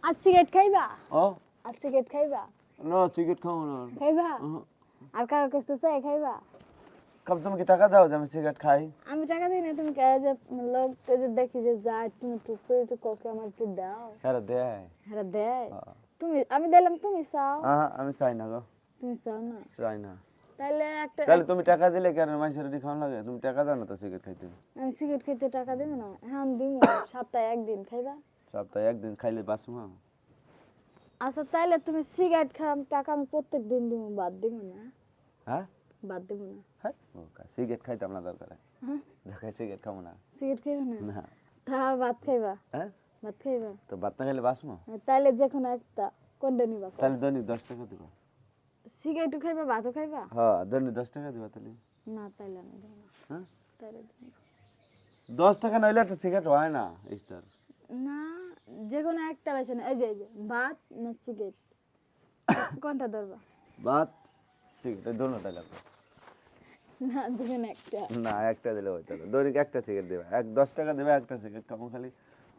আর cigarette খাইবা ও আর cigarette খাইবা না সিগারেট খাবো না খাইবা আর কার কাছে চাই খাইবা কব তুমি কি টাকা দাও যে আমি সিগারেট খাই আমি টাকা দিই না তুমি যে লোক যে দেখি যে যায় তুমি একটু ককে আমার একটু দাও হ্যাঁ দেয় হ্যাঁ দেয় তুমি আমি দিলাম তুমি চাও আমি চাই না গো তুমি চাও না চাই না তাহলে একটা তাহলে তুমি টাকা দিলে কেন মানুষের রুটি খাওয়ান লাগে তুমি টাকা দাও না তো সিগারেট খাইতে আমি সিগারেট খেতে টাকা দেব না হ্যাঁ দিব সপ্তাহে একদিন খাইবা সপ্তাহে একদিন খাইলে বাঁচবো আচ্ছা তাহলে তুমি সিগারেট খাম টাকা আমি প্রত্যেক দিন দিব বাদ দিব না হ্যাঁ বাদ দিব না হ্যাঁ সিগারেট খাইতাম না দরকার হ্যাঁ দেখাই সিগারেট খাবো না সিগারেট খাইবা না না তা ভাত খাইবা হ্যাঁ ভাত খাইবা তো ভাত না খাইলে বাঁচবো তাহলে যে কোনো একটা কোনটা নিবা তাহলে দৈনিক 10 টাকা দিবা সিগারেট খাইবা ভাতও খাইবা হ্যাঁ দৈনিক 10 টাকা দিবা তাহলে না তাইলে আমি দেব না হ্যাঁ তাইলে দেব না। 10 টাকা নইলে একটা সিগারেট হয় না স্টার না যে কোনো একটা বেছে না এই যে ভাত না সিগারেট কোনটা ধরবা ভাত সিগারেট দোনোটা লাগবে না যে কোনো একটা না একটা দিলে হইতো না দৈনিক একটা সিগারেট দিবা 10 টাকা দিবা একটা সিগারেট খাবো খালি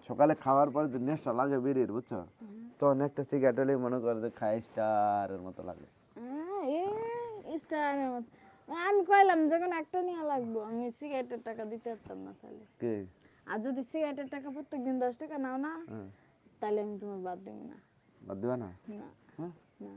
সকালে খাওয়ার পরে যে নেশা লাগে বেরিয়ে বুঝছো তখন একটা সিগারেট হলে মনে করে যে খাই স্টারের মতো লাগে স্টারের মতো আমি কইলাম যখন একটা নিয়ে লাগবো আমি সিগারেটের টাকা দিতে পারতাম না তাহলে কি আর যদি সিগারেটের টাকা প্রত্যেকদিন 10 টাকা নাও না তাহলে আমি তোমার বাদ দেব না বাদ দিবা না না হ্যাঁ না